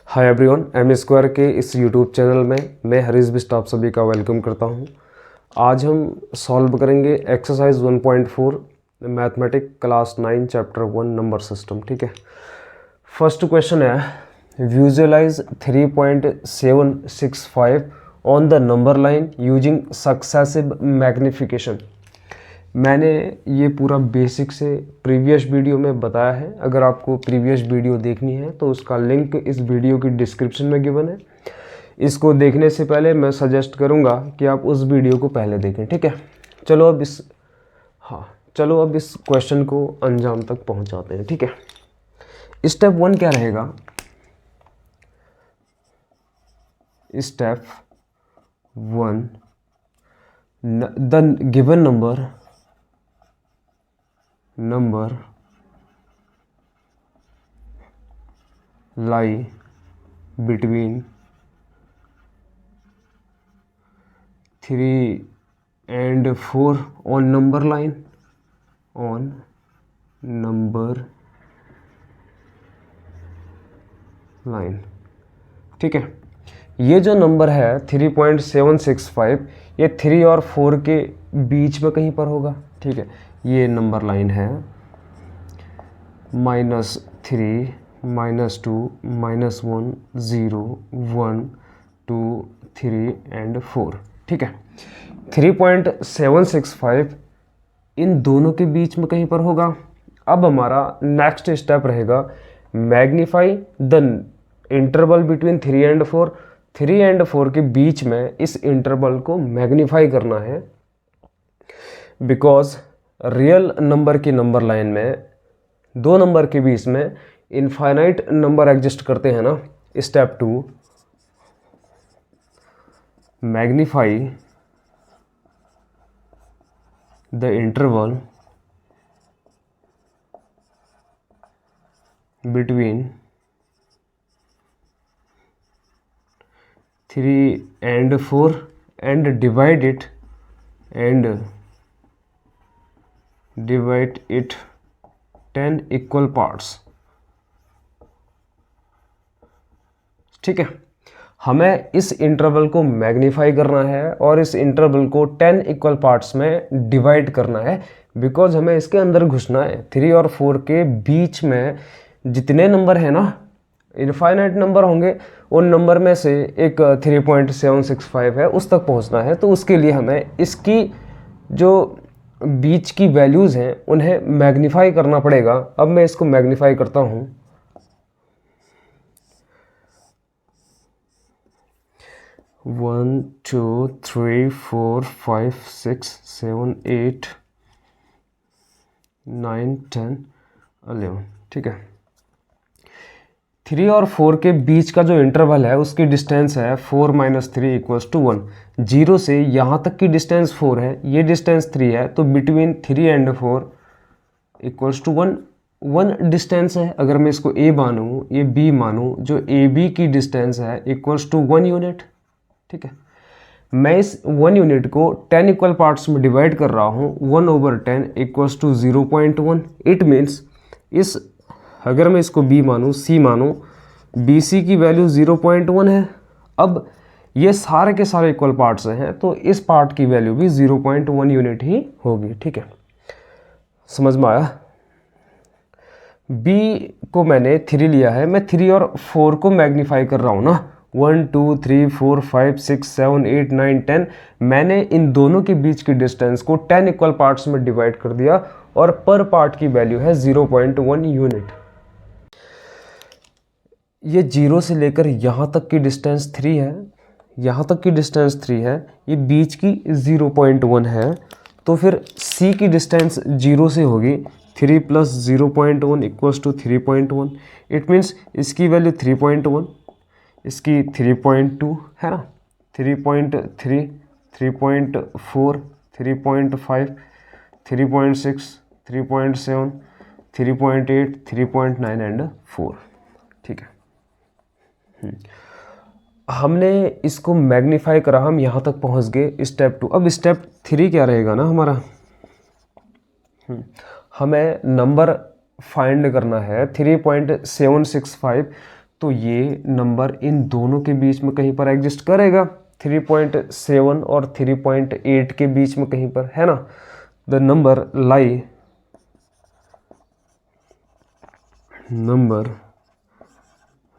Hi everyone, M square के इस YouTube channel में मैं हरीश बिस्ट आप सभी का वेलकम करता हूं। आज हम सॉल्व करेंगे exercise 1.4 mathematic class 9 chapter 1 number system. ठीक है, फर्स्ट क्वेश्चन है visualize 3.765 on the number line using successive magnification. मैंने ये पूरा बेसिक से प्रीवियस वीडियो में बताया है। अगर आपको प्रीवियस वीडियो देखनी है तो उसका लिंक इस वीडियो की डिस्क्रिप्शन में गिवन है। इसको देखने से पहले मैं सजेस्ट करूंगा कि आप उस वीडियो को पहले देखें। ठीक है, चलो अब इस क्वेश्चन को अंजाम तक पहुंचाते हैं। ठीक है, स्टेप 1 क्या रहेगा? Step 1, the given number lie between 3 and 4 on number line ठीक है, ये जो नंबर है 3.765 ये 3 और 4 के बीच में कहीं पर होगा। ठीक है, ये नंबर लाइन है -3, -2, -1, 0, 1, 2, 3 एंड 4। ठीक है, 3.765 इन दोनों के बीच में कहीं पर होगा। अब हमारा नेक्स्ट स्टेप रहेगा magnify the interval between 3 and 4। 3 and 4 के बीच में इस इंटरवल को मैग्नीफाई करना है, बिकॉज रियल नंबर की नंबर लाइन में दो नंबर के बीच में इनफाइनाइट नंबर एग्जिस्ट करते हैं ना। Step 2, magnify the interval between 3 and 4 and divide it 10 equal parts. ठीक है, हमें इस इंटरवल को मैग्नीफाई करना है और इस इंटरवल को 10 इक्वल पार्ट्स में डिवाइड करना है, बिकॉज हमें इसके अंदर घुसना है। 3 और 4 के बीच में जितने नंबर है ना, इनफाइनाइट नंबर होंगे, उन नंबर में से एक 3.765 है, उस तक पहुंचना है। तो उसके लिए हमें इसकी जो बीच की वैल्यूज़ हैं उन्हें मैग्नीफाई करना पड़ेगा। अब मैं इसको मैग्नीफाई करता हूं। 1 2 3 4 5 6 7 8 9 10 11। ठीक है, 3 और 4 के बीच का जो इंटरवल है उसकी डिस्टेंस है 4 - 3 = 1। 0 से यहाँ तक की डिस्टेंस 4 है, ये डिस्टेंस 3 है, तो बिटवीन 3 एंड 4 = 1 डिस्टेंस है। अगर मैं इसको A मानूँ, ये B मानूँ, जो AB की डिस्टेंस है = 1 यूनिट। ठीक है, मैं इस 1 यूनिट को 10 इक्वल पार्ट्स में डिवाइड कर रहा हूँ। 1/10 = 0.1। इट मीन्स इस, अगर मैं इसको B मानूँ, C मानूँ, BC की वैल्यू 0.1 है। अब ये सारे के सारे इक्वल पार्ट्स हैं, तो इस पार्ट की वैल्यू भी 0.1 यूनिट ही होगी। ठीक है, समझ में आया? B को मैंने 3 लिया है, मैं 3 और 4 को मैग्नीफाई कर रहा हूँ ना। 1 2 3 4 5 6 7 8 9 10, मैंने इन दोनों के बीच की डिस्टेंस को 10 इक्वल पार्ट्स में डिवाइड कर दिया और पर पार्ट की वैल्यू है 0.1 यूनिट। ये 0 से लेकर यहाँ तक की डिस्टेंस 3 है, यहाँ तक की डिस्टेंस 3 है, ये बीच की 0.1 है। तो फिर C की डिस्टेंस 0 से होगी। 3 + 0.1 = 3.1। इट मीन्स इसकी वैल्यू 3.1, इसकी 3.2 है ना, 3.3, 3.4, 3.5, 3.6, 3.7, 3.8, 3.9 एंड 4। ठीक है, हमने इसको मैग्नीफाई करा, हम यहाँ तक पहुँच गए। स्टेप 2। अब स्टेप 3 क्या रहेगा ना हमारा? हमें नंबर फाइंड करना है 3.765। तो ये नंबर इन दोनों के बीच में कहीं पर एग्जिस्ट करेगा, 3.7 और 3.8 के बीच में कहीं पर, है ना। The number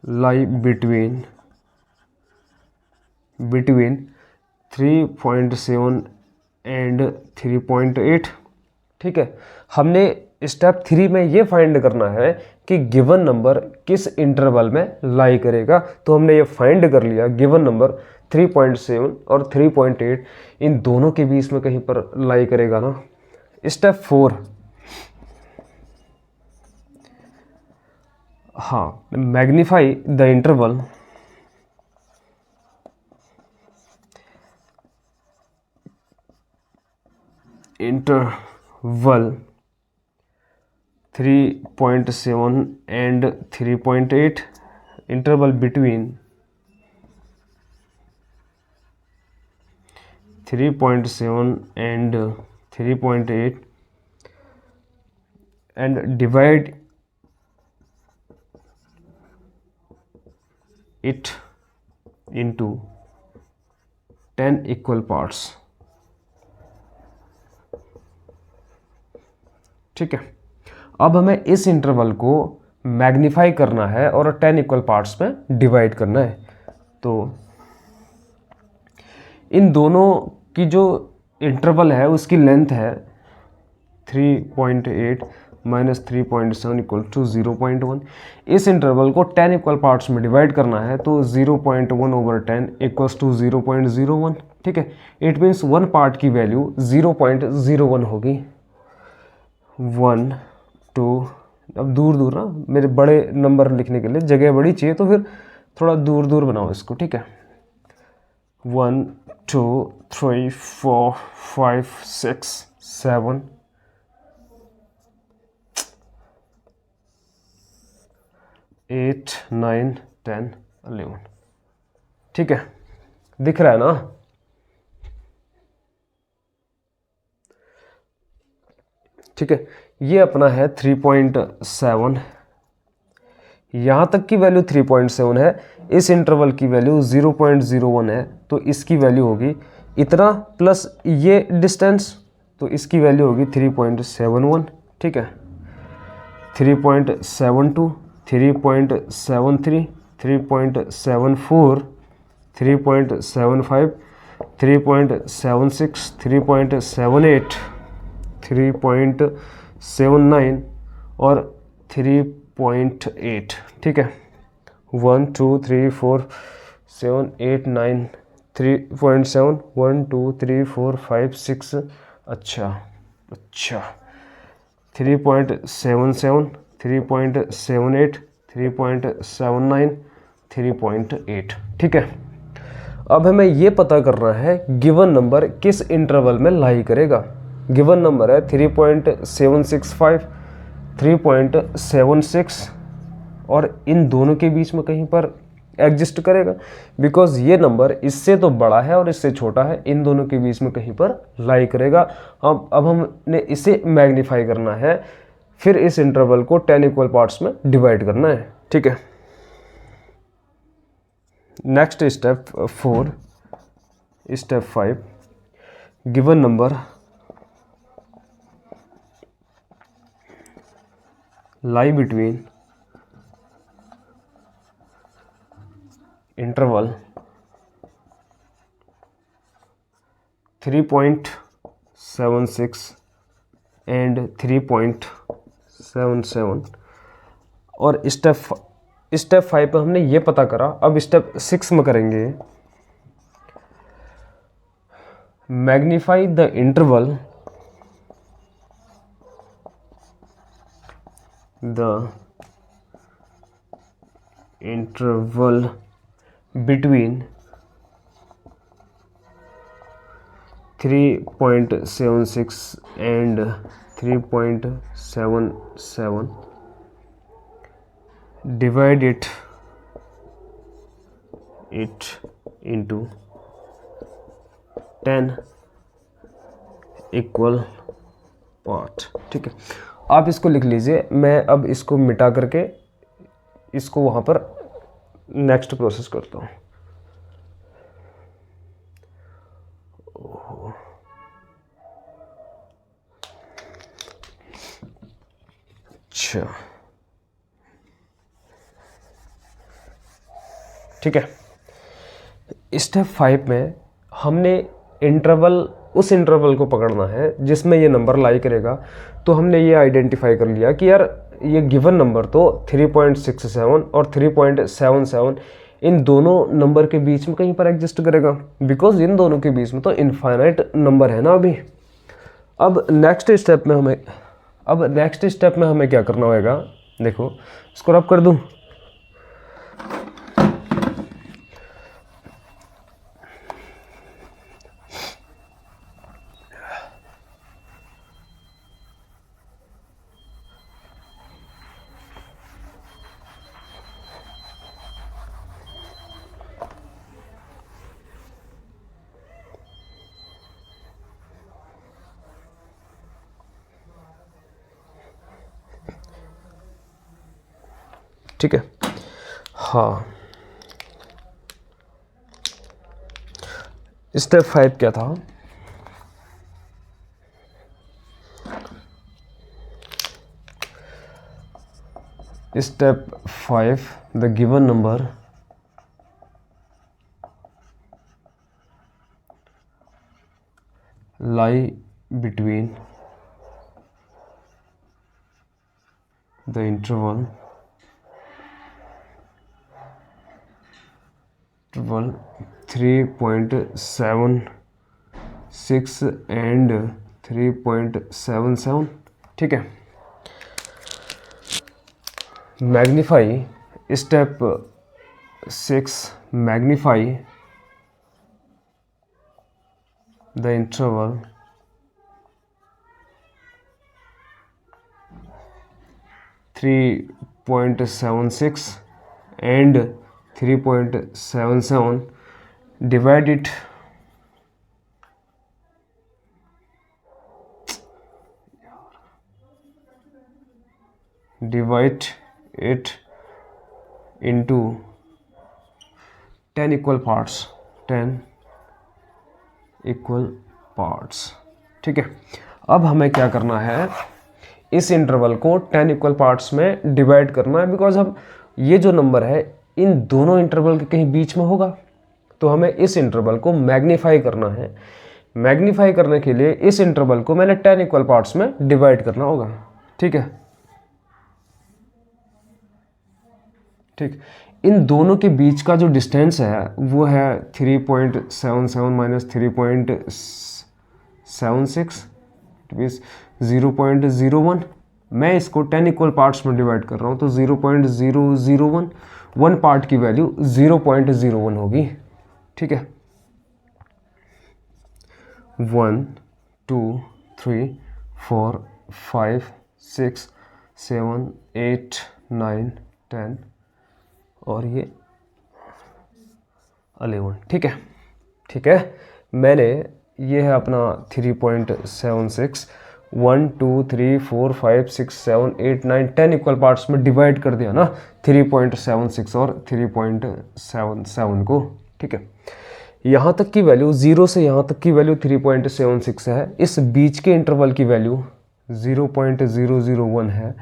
lie between 3.7 and 3.8। ठीक है, हमने स्टेप 3 में ये फाइंड करना है कि गिवन नंबर किस इंटरवल में लाई करेगा। तो हमने ये फाइंड कर लिया, गिवन नंबर 3.7 और 3.8 इन दोनों के बीच में कहीं पर लाई करेगा ना। स्टेप 4, हाँ, magnify the interval interval 3.7 and 3.8, interval between 3.7 and 3.8 and divide it into 10 equal parts। ठीक है, अब हमें इस इंटरवल को मैग्नीफाई करना है और 10 इक्वल पार्ट्स में डिवाइड करना है। तो इन दोनों की जो इंटरवल है उसकी लेंथ है 3.8 माइनस 3.7 इक्वल टू 0.1। इस इंटरवल को 10 इक्वल पार्ट्स में डिवाइड करना है, तो 0.1 ओवर 10 इक्वल्स टू 0.01। ठीक है, इट मीन्स वन पार्ट की वैल्यू 0.01 होगी। 1 2, अब दूर दूर ना, मेरे बड़े नंबर लिखने के लिए जगह बड़ी चाहिए, तो फिर थोड़ा दूर दूर बनाओ इसको। ठीक है, 1 2 3 4 5 6 7 8 9 10 11। ठीक है, दिख रहा है ना। ठीक है, ये अपना है 3.7, यहाँ तक की वैल्यू 3.7 है, इस इंटरवल की वैल्यू 0.01 है, तो इसकी वैल्यू होगी इतना प्लस ये डिस्टेंस, तो इसकी वैल्यू होगी 3.71। ठीक है, 3.72 3.73 3.74 3.75 3.76 3.78 3.79 और 3.8। ठीक है, 1 2 3 4 7 8 9 3.7 1 2 3 4 5 6 अच्छा 3.77 3.78 3.79 3.8। ठीक है, अब हमें ये पता करना है गिवन नंबर किस इंटरवल में लाई करेगा। गिवन नंबर है 3.765 3.76 और इन दोनों के बीच में कहीं पर एग्जिस्ट करेगा, बिकॉज ये नंबर इससे तो बड़ा है और इससे छोटा है, इन दोनों के बीच में कहीं पर लाई करेगा। अब हमने इसे मैग्नीफाई करना है, फिर इस इंटरवल को 10 इक्वल पार्ट्स में डिवाइड करना है। ठीक है, next step 4, step 5, given number lie between interval 3.76 and 3.77 और स्टेप 5 पे हमने ये पता करा। अब स्टेप 6 में करेंगे magnify the interval between 3.76 and 3.77, divide it into 10 equal part. ठीक है, आप इसको लिख लीजिए, मैं अब इसको मिटा करके इसको वहाँ पर नेक्स्ट प्रोसेस करता हूँ। अच्छा ठीक है, स्टेप 5 में हमने इंटरवल, उस इंटरवल को पकड़ना है जिसमें ये नंबर लाई करेगा। तो हमने ये आइडेंटिफाई कर लिया कि यार ये गिवन नंबर तो 3.67 और 3.77 इन दोनों नंबर के बीच में कहीं पर एग्जिस्ट करेगा, बिकॉज इन दोनों के बीच में तो इनफाइनाइट नंबर है ना अभी। अब नेक्स्ट स्टेप में हमें क्या करना होगा, देखो इसको रब कर दूं। ठीक है, हाँ स्टेप 5 क्या था, step 5 the given number lie between the interval 3.76 and 3.77। ठीक है, magnify step 6 magnify the interval 3.76 and 3.77, divide it into 10 equal parts, 10 equal parts. ठीक है, अब हमें क्या करना है, इस इंटरवल को 10 इक्वल पार्ट्स में डिवाइड करना है, बिकॉज हम ये जो नंबर है इन दोनों इंटरवल के कहीं बीच में होगा, तो हमें इस इंटरवल को मैग्नीफाई करना है। मैग्नीफाई करने के लिए इस इंटरवल को मैंने 10 इक्वल पार्ट्स में डिवाइड करना होगा। ठीक है, ठीक, इन दोनों के बीच का जो डिस्टेंस है वो है 3.77 माइनस 3.76 मीन्स 0.01। मैं इसको 10 इक्वल पार्ट्स में डिवाइड कर रहा हूँ, तो 0.001, वन पार्ट की वैल्यू 0.01 होगी। ठीक है, 1 2 3 4 5 6 7 8 9 10 और ये 11। ठीक है, ठीक है, मैंने ये है अपना 3.76 1 2 3 4 5 6 7 8 9 10 इक्वल पार्ट्स में डिवाइड कर दिया ना 3.76 और 3.77 को। ठीक है, यहाँ तक की वैल्यू 0 से यहाँ तक की वैल्यू 3.76 है, इस बीच के इंटरवल की वैल्यू 0.001 है,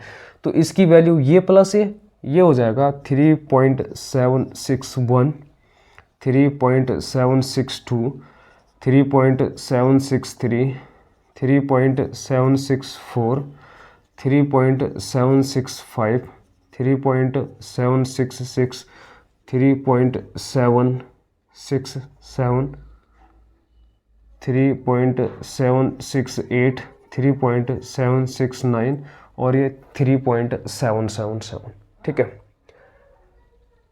तो इसकी वैल्यू ये प्लस ये हो जाएगा 3.761 3.762 3.763 3.764 3.765 3.766 3.767 3.768 3.769 और ये 3.777। ठीक है,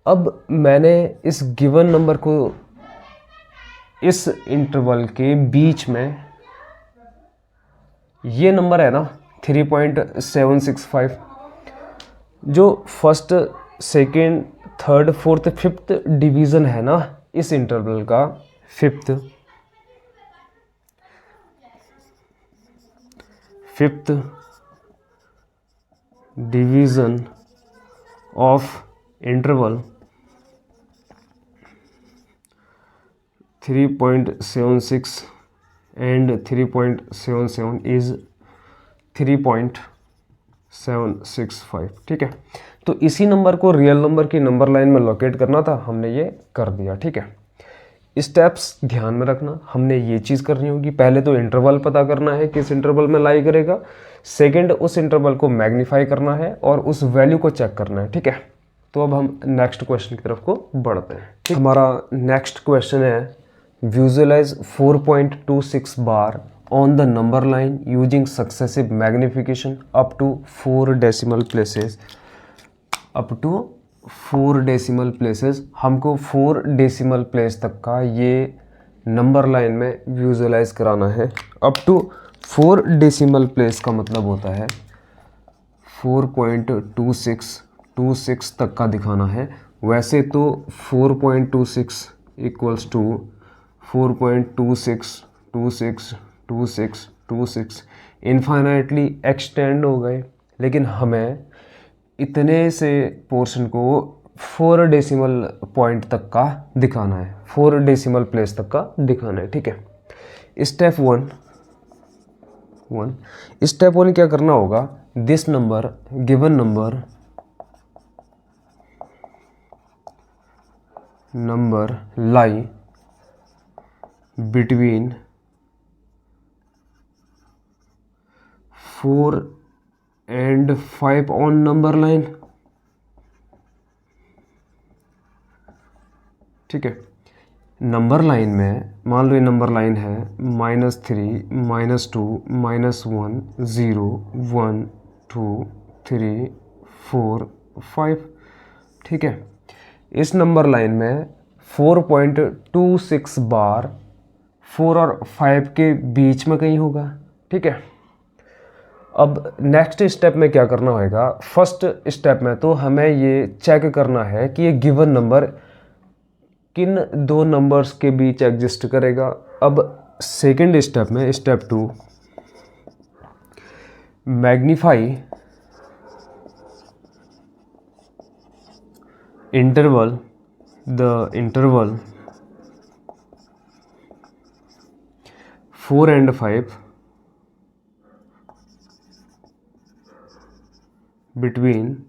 अब मैंने इस गिवन नंबर को इस इंटरवल के बीच में, ये नंबर है ना 3.765, जो first second third fourth fifth division है ना इस इंटरवल का, fifth division of interval 3.76 and 3.77 is 3.765, ठीक है। तो इसी नंबर को रियल नंबर की नंबर लाइन में लोकेट करना था, हमने ये कर दिया, ठीक है। स्टेप्स ध्यान में रखना, हमने ये चीज़ करनी होगी। पहले तो इंटरवल पता करना है किस इंटरवल में लाई करेगा, सेकंड उस इंटरवल को मैग्नीफाई करना है और उस वैल्यू को चेक करना है, ठीक है। तो अब हम नेक्स्ट क्वेश्चन की तरफ को बढ़ते हैं, ठीक। हमारा नेक्स्ट क्वेश्चन है visualize 4.26 bar on the number line using successive magnification up to 4 decimal places. Up to 4 decimal places, हमको 4 डेसिमल प्लेस तक का ये नंबर लाइन में विजुअलाइज कराना है। अप टू 4 डेसिमल प्लेस का मतलब होता है 4.26 तक का दिखाना है। वैसे तो 4.26 इक्वल्स टू 4.26 इन्फाइनाइटली एक्सटेंड हो गए, लेकिन हमें इतने से पोर्शन को 4 डेसिमल पॉइंट तक का दिखाना है, 4 डेसिमल प्लेस तक का दिखाना है, ठीक है। स्टेप वन क्या करना होगा, this number given number lie between 4 and 5 on number line, ठीक है। नंबर लाइन में मान लो ये नंबर लाइन है -3 -2 -1 0 1 2 3 4 5, ठीक है। इस नंबर लाइन में 4.26 बार 4 और 5 के बीच में कहीं होगा, ठीक है। अब नेक्स्ट स्टेप में क्या करना होगा, फर्स्ट स्टेप में तो हमें ये चेक करना है कि ये गिवन नंबर किन दो नंबर्स के बीच एग्जिस्ट करेगा। अब सेकंड स्टेप में, step 2, magnify interval the interval 4 and 5 between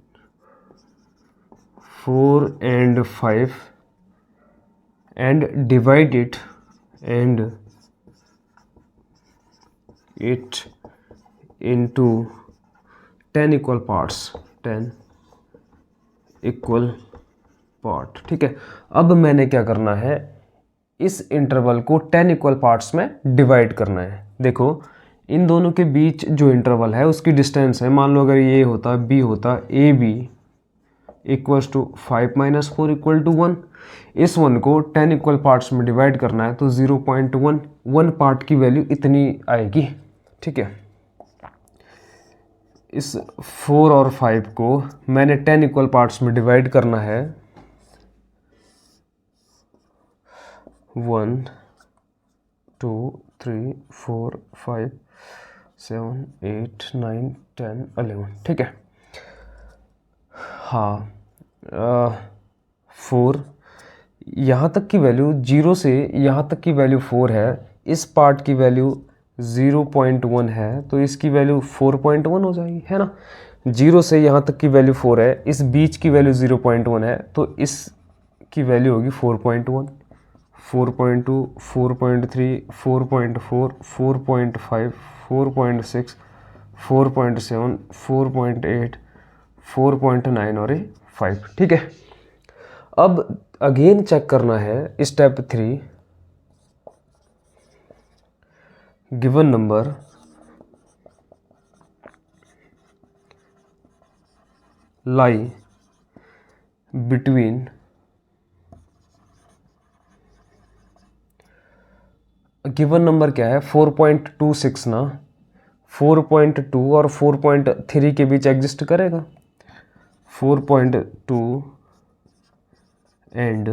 4 and 5 and divide it into 10 equal parts, 10 equal part, ठीक है। अब मैंने क्या करना है, इस इंटरवल को 10 इक्वल पार्ट्स में डिवाइड करना है। देखो इन दोनों के बीच जो इंटरवल है उसकी डिस्टेंस है, मान लो अगर ये होता बी होता A B equals to 5 - 4 equal to 1। इस 1 को 10 इक्वल पार्ट्स में डिवाइड करना है तो 0.1 पार्ट की वैल्यू इतनी आएगी, ठीक है। इस 4 और 5 को मैंने 10 इक्वल पार्ट्स में डिवाइड करना है 1 2 3 4 5 7 8 9 10 11, ठीक है। हाँ 4 यहाँ तक की वैल्यू 0 से यहाँ तक की वैल्यू 4 है, इस पार्ट की वैल्यू 0.1 है तो इसकी वैल्यू 4.1 हो जाएगी, है ना। 0 से यहाँ तक की वैल्यू 4 है, इस बीच की वैल्यू 0.1 है तो इसकी वैल्यू होगी 4.1 4.2 4.3 4.4 4.5 4.6 4.7 4.8 4.9 और 5, ठीक है। अब अगेन चेक करना है step 3, given number lie between given number क्या है 4.26 ना, 4.2 और 4.3 के बीच एग्जिस्ट करेगा। 4.2 एंड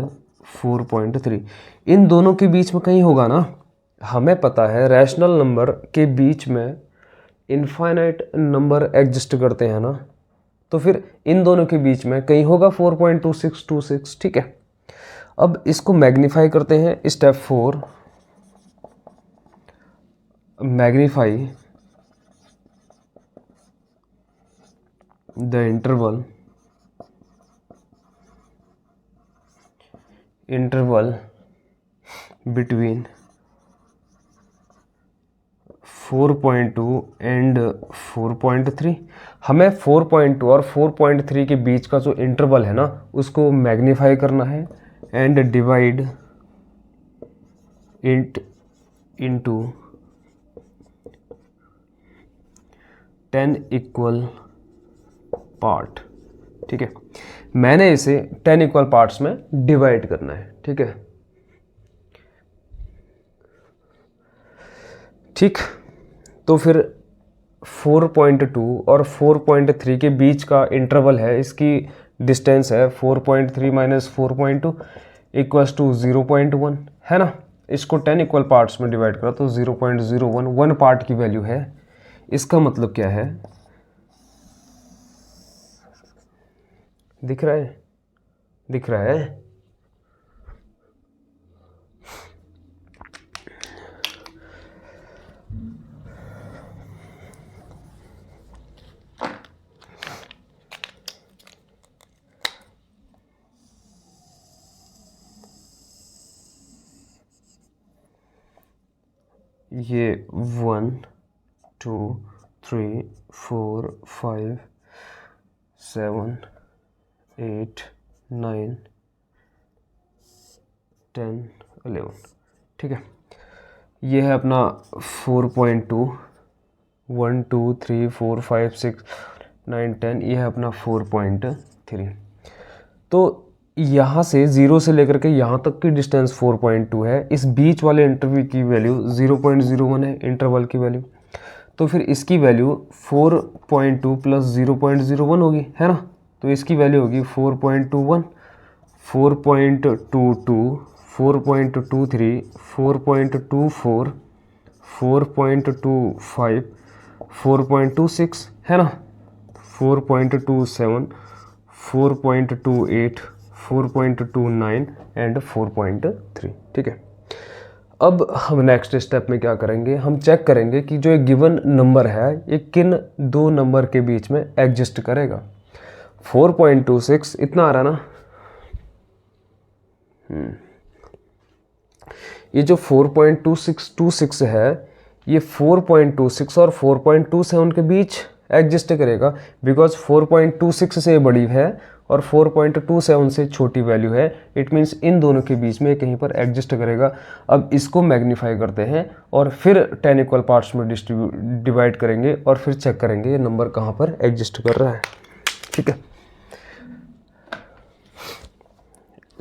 4.3 इन दोनों के बीच में कहीं होगा ना। हमें पता है रैशनल नंबर के बीच में इनफाइनाइट नंबर एग्जिस्ट करते हैं ना, तो फिर इन दोनों के बीच में कहीं होगा 4.2626, ठीक है। अब इसको मैग्नीफाई करते हैं। Step 4, magnify the interval between 4.2 and 4.3। हमें 4.2 और 4.3 के बीच का जो इंटरवल है ना, उसको मैग्नीफाई करना है and divide it into 10 equal part. ठीक है, मैंने इसे 10 इक्वल पार्ट्स में डिवाइड करना है। ठीक है, ठीक। तो फिर 4.2 और 4.3 के बीच का इंटरवल है, इसकी डिस्टेंस है 4.3 माइनस 4.2 इक्वल्स टू 0.1, है ना। इसको 10 इक्वल पार्ट्स में डिवाइड करा तो 0.01 1 पार्ट की वैल्यू है। इसका मतलब क्या है, दिख रहा है, दिख रहा है। ये 1 2 3 4 5 7 8 9 10 11, ठीक है। ये है अपना 4.2 1 2 3 4 5 6 9 10, ये है अपना 4.3। तो यहाँ से 0 से लेकर के यहाँ तक की डिस्टेंस 4.2 है। इस बीच वाले इंटरवल की वैल्यू 0.01 है, इंटरवल की वैल्यू। तो फिर इसकी वैल्यू 4.2 प्लस 0.01 होगी, है ना। तो इसकी वैल्यू होगी 4.21, 4.22, 4.23, 4.24, 4.25, 4.26, है ना, 4.27, 4.28, 4.29 एंड 4.3। ठीक है, अब हम नेक्स्ट स्टेप में क्या करेंगे, हम चेक करेंगे कि जो एक गिवन नंबर है ये किन दो नंबर के बीच में एग्जिस्ट करेगा। 4.26 इतना आ रहा ना, ये जो 4.2626 है, ये 4.26 और 4.27 के बीच एग्जिस्ट करेगा, बिकॉज 4.26 से बड़ी है और 4.27 से छोटी वैल्यू है। इट मीन्स इन दोनों के बीच में कहीं पर एग्जिस्ट करेगा। अब इसको मैग्नीफाई करते हैं और फिर 10 इक्वल पार्ट्स में डिवाइड करेंगे और फिर चेक करेंगे ये नंबर कहाँ पर एग्जिस्ट कर रहा है। ठीक है,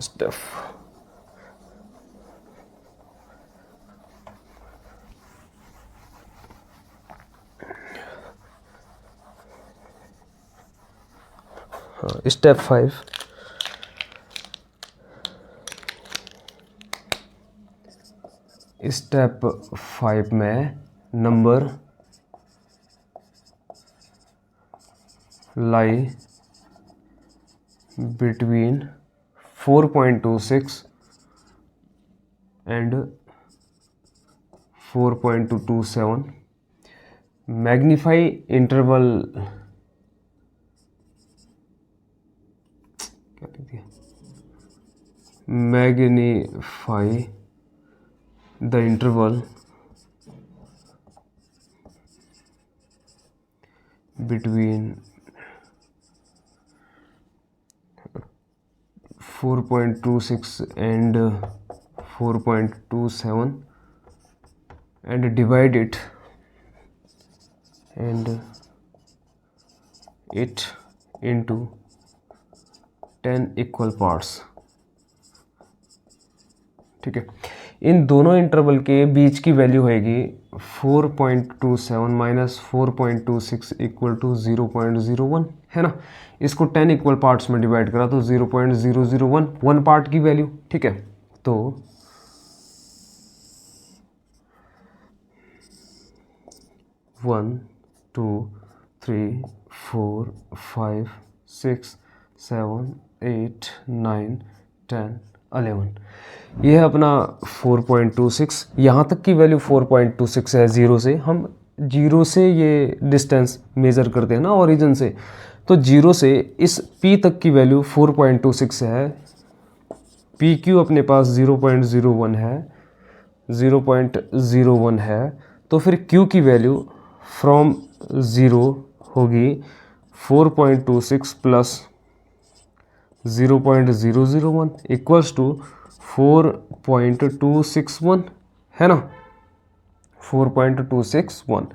स्टेप स्टेप 5, स्टेप 5 में number lie between 4.26 and 4.227, magnify interval, क्या लिख दिया, magnify the interval between 4.26 and 4.27 and divide it into 10 equal parts. ठीक है, इन दोनों इंटरवल के बीच की वैल्यू होगी 4.27 माइनस 4.26 इक्वल टू 0.01, है ना। इसको 10 इक्वल पार्ट्स में डिवाइड करा तो 0.001 1 पार्ट की वैल्यू। ठीक है, तो 1 2 3 4 5 6 7 8 9 10 11। ये है अपना 4.26, यहाँ तक की वैल्यू 4.26 है ज़ीरो से। हम जीरो से ये डिस्टेंस मेज़र करते हैं ना ओरिजिन से, तो जीरो से इस P तक की वैल्यू 4.26 है। पी क्यू अपने पास 0.01 है, 0.01 है, तो फिर Q की वैल्यू फ्रॉम ज़ीरो होगी 4.26 प्लस 0.001 इक्वल्स टू 4.261 है ना, 4.261।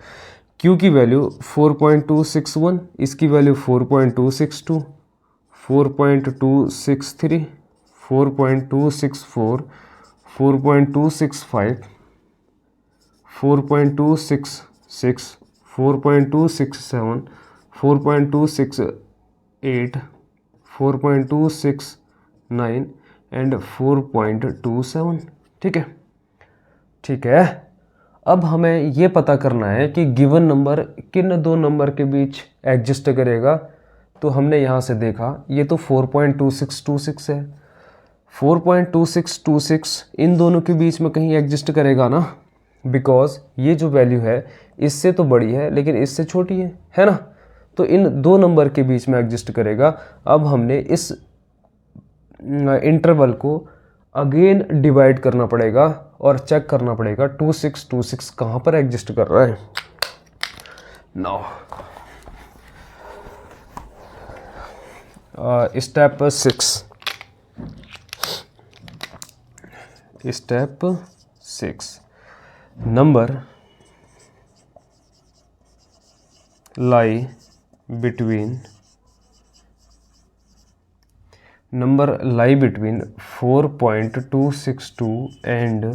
Q की वैल्यू 4.261, इसकी वैल्यू 4.262, 4.263, 4.264, 4.265, 4.266, 4.267, 4.268, 4.269 एंड 4.27। ठीक है, ठीक है। अब हमें ये पता करना है कि गिवन नंबर किन दो नंबर के बीच एग्जिस्ट करेगा। तो हमने यहाँ से देखा ये तो 4.2626 है, 4.2626 इन दोनों के बीच में कहीं एग्जिस्ट करेगा ना, बिकॉज ये जो वैल्यू है इससे तो बड़ी है लेकिन इससे छोटी है ना, तो इन दो नंबर के बीच में एग्जिस्ट करेगा। अब हमने इस इंटरवल को अगेन डिवाइड करना पड़ेगा और चेक करना पड़ेगा 2626 कहाँ पर एग्जिस्ट कर रहा है। Now step 6 number lie between 4.262 and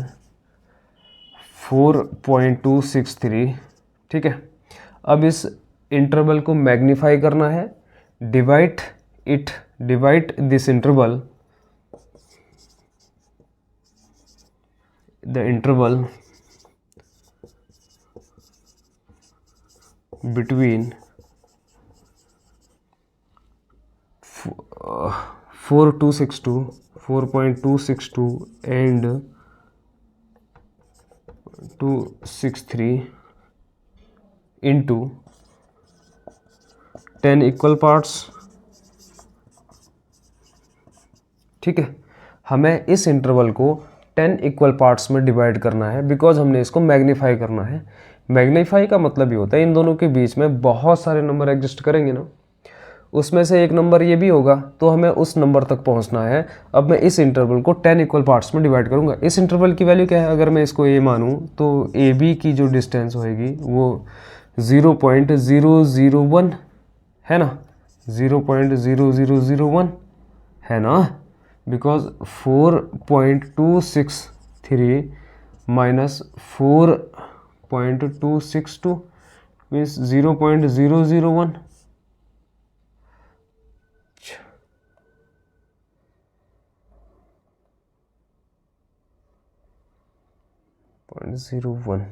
4.263। ठीक है, अब इस इंटरवल को मैग्नीफाई करना है, divide this interval, the interval between 4.262 and 263 into 10 equal parts. ठीक है, हमें इस इंटरवल को 10 इक्वल पार्ट्स में डिवाइड करना है बिकॉज हमने इसको मैग्नीफाई करना है। मैग्नीफाई का मतलब ये होता है इन दोनों के बीच में बहुत सारे नंबर एग्जिस्ट करेंगे ना, उसमें से एक नंबर ये भी होगा, तो हमें उस नंबर तक पहुंचना है। अब मैं इस इंटरवल को 10 इक्वल पार्ट्स में डिवाइड करूंगा। इस इंटरवल की वैल्यू क्या है, अगर मैं इसको ए मानूं तो ए बी की जो डिस्टेंस होएगी वो 0.001 है ना, 0.0001 है ना, बिकॉज 4.263 माइनस 4.262 मीन्स 0.001। 0.01।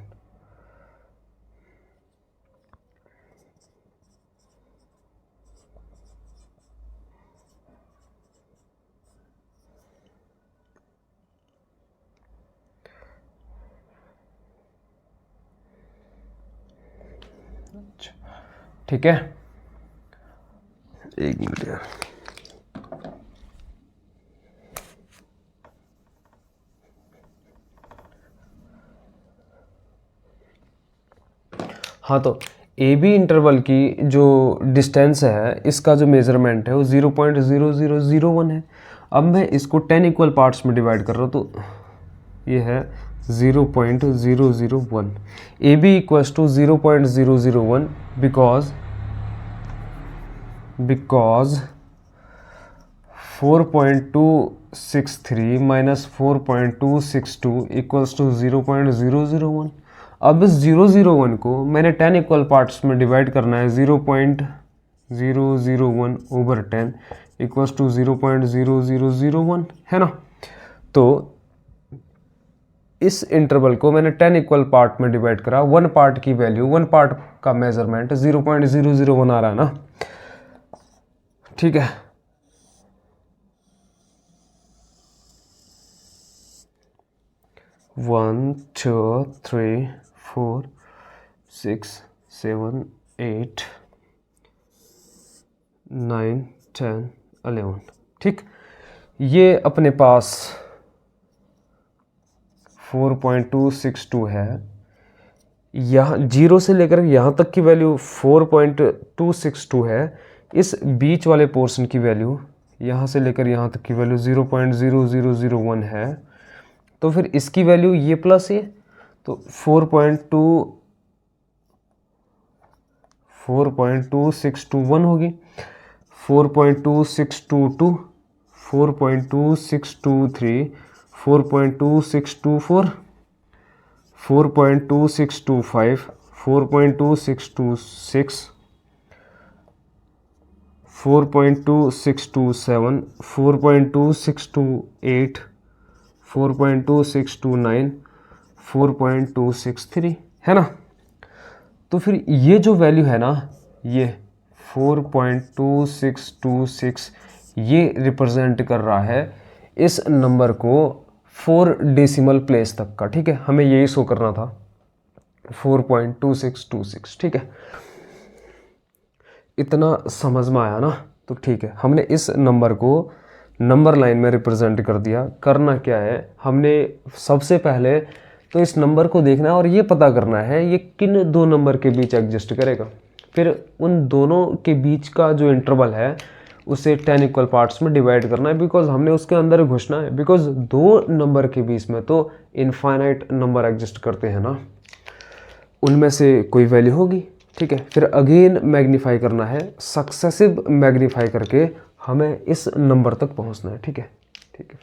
ठीक है, एक मिनट यार। हाँ, तो ए बी इंटरवल की जो डिस्टेंस है इसका जो मेजरमेंट है वो 0.0001 है। अब मैं इसको 10 इक्वल पार्ट्स में डिवाइड कर रहा हूँ, तो ये है 0.001। A B equals to 0.001 because 4.263 minus 4.262 equals to 0.001। अब इस 001 को मैंने 10 इक्वल पार्ट्स में डिवाइड करना है। 0.001 ओवर 10 इक्वल्स टू 0.0001 है ना। तो इस इंटरवल को मैंने 10 इक्वल पार्ट में डिवाइड करा। वन पार्ट की वैल्यू, वन पार्ट का मेजरमेंट 0.001 आ रहा है ना। ठीक है, 1 2 3 4 6 7 8 9 10 11। ठीक, ये अपने पास 4.262 है। यहाँ 0 से लेकर यहाँ तक की वैल्यू 4.262 है। इस बीच वाले पोर्शन की वैल्यू यहाँ से लेकर यहाँ तक की वैल्यू 0.0001 है। तो फिर इसकी वैल्यू ये प्लस ये, तो 4.2621 होगी, 4.2622, 4.2623, 4.2624, 4.2625, 4.2626, 4.2627, 4.2628, 4.2629, 4.263 है ना। तो फिर ये जो वैल्यू है ना, ये 4.2626 ये रिप्रेजेंट कर रहा है इस नंबर को 4 डेसिमल प्लेस तक का। ठीक है, हमें यही शो करना था 4.2626। ठीक है, इतना समझ में आया ना। तो ठीक है, हमने इस नंबर को नंबर लाइन में रिप्रेजेंट कर दिया। करना क्या है, हमने सबसे पहले तो इस नंबर को देखना है और ये पता करना है ये किन दो नंबर के बीच एग्जिस्ट करेगा। फिर उन दोनों के बीच का जो इंटरवल है उसे 10 इक्वल पार्ट्स में डिवाइड करना है, बिकॉज हमने उसके अंदर घुसना है। बिकॉज दो नंबर के बीच में तो इनफाइनाइट नंबर एग्जिस्ट करते हैं ना, उनमें से कोई वैल्यू होगी। ठीक है, फिर अगेन मैग्नीफाई करना है, सक्सेसिव मैग्नीफाई करके हमें इस नंबर तक पहुंचना है। ठीक है, ठीक है।